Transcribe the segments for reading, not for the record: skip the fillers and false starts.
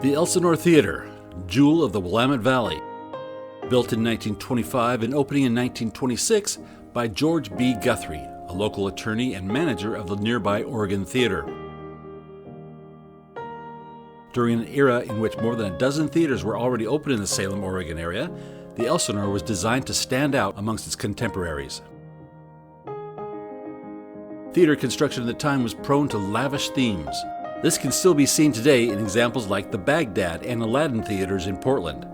The Elsinore Theatre, jewel of the Willamette Valley. Built in 1925 and opening in 1926 by George B. Guthrie, a local attorney and manager of the nearby Oregon Theatre. During an era in which more than a dozen theaters were already open in the Salem, Oregon area, the Elsinore was designed to stand out amongst its contemporaries. Theater construction at the time was prone to lavish themes. This can still be seen today in examples like the Baghdad and Aladdin theaters in Portland,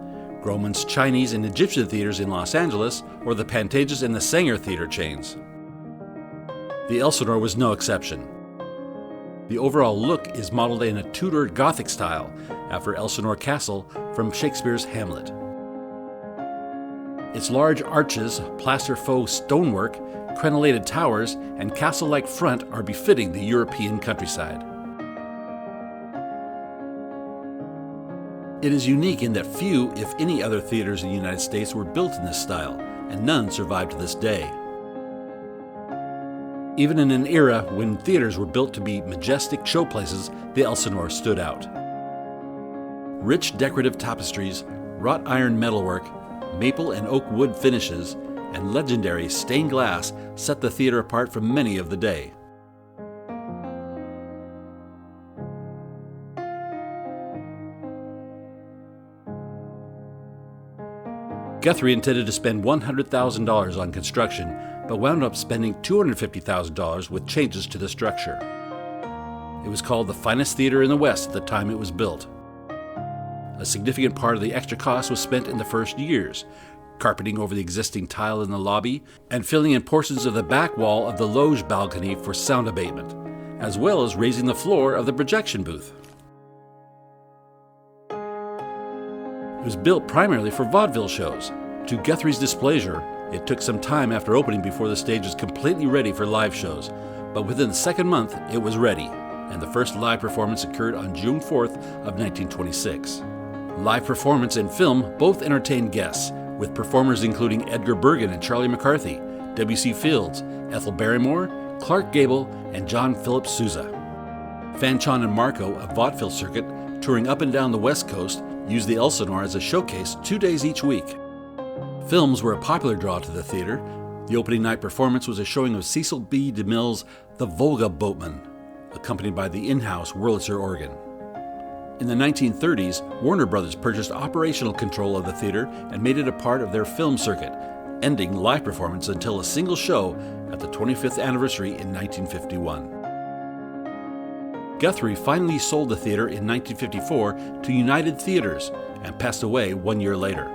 Grauman's Chinese and Egyptian theaters in Los Angeles, or the Pantages and the Sanger theater chains. The Elsinore was no exception. The overall look is modeled in a Tudor Gothic style, after Elsinore Castle from Shakespeare's Hamlet. Its large arches, plaster faux stonework, crenellated towers, and castle-like front are befitting the European countryside. It is unique in that few, if any, other theaters in the United States were built in this style, and none survive to this day. Even in an era when theaters were built to be majestic showplaces, the Elsinore stood out. Rich decorative tapestries, wrought iron metalwork, maple and oak wood finishes, and legendary stained glass set the theater apart from many of the day. Guthrie intended to spend $100,000 on construction, but wound up spending $250,000 with changes to the structure. It was called the finest theater in the West at the time it was built. A significant part of the extra cost was spent in the first years, carpeting over the existing tile in the lobby and filling in portions of the back wall of the loge balcony for sound abatement, as well as raising the floor of the projection booth. It was built primarily for vaudeville shows. To Guthrie's displeasure, it took some time after opening before the stage was completely ready for live shows, but within the second month it was ready, and the first live performance occurred on June 4th of 1926. Live performance and film both entertained guests, with performers including Edgar Bergen and Charlie McCarthy, W.C. Fields, Ethel Barrymore, Clark Gable, and John Philip Sousa. Fanchon and Marco, a vaudeville circuit touring up and down the West Coast, used the Elsinore as a showcase 2 days each week. Films were a popular draw to the theater. The opening night performance was a showing of Cecil B. DeMille's The Volga Boatman, accompanied by the in-house Wurlitzer organ. In the 1930s, Warner Brothers purchased operational control of the theater and made it a part of their film circuit, ending live performance until a single show at the 25th anniversary in 1951. Guthrie finally sold the theater in 1954 to United Theaters and passed away 1 year later.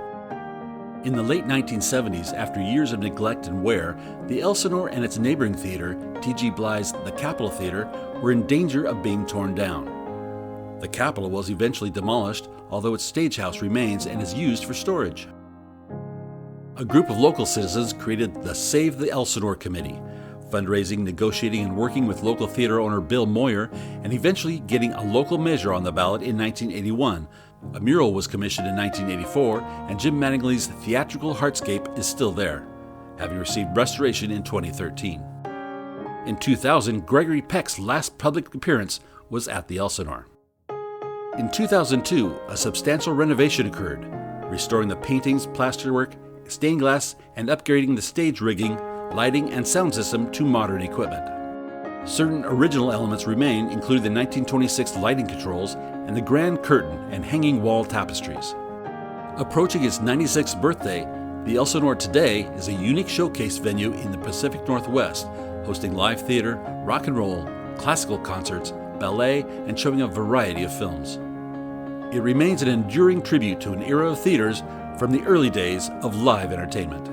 In the late 1970s, after years of neglect and wear, the Elsinore and its neighboring theater, T.G. Blythe's The Capitol Theater, were in danger of being torn down. The Capitol was eventually demolished, although its stagehouse remains and is used for storage. A group of local citizens created the Save the Elsinore Committee, fundraising, negotiating, and working with local theater owner Bill Moyer, and eventually getting a local measure on the ballot in 1981. A mural was commissioned in 1984, and Jim Mattingly's theatrical hardscape is still there, having received restoration in 2013. In 2000, Gregory Peck's last public appearance was at the Elsinore. In 2002, a substantial renovation occurred, restoring the paintings, plasterwork, stained glass, and upgrading the stage rigging, lighting, and sound system to modern equipment. Certain original elements remain, including the 1926 lighting controls and the grand curtain and hanging wall tapestries. Approaching its 96th birthday, the Elsinore today is a unique showcase venue in the Pacific Northwest, hosting live theater, rock and roll, classical concerts, ballet, and showing a variety of films. It remains an enduring tribute to an era of theaters from the early days of live entertainment.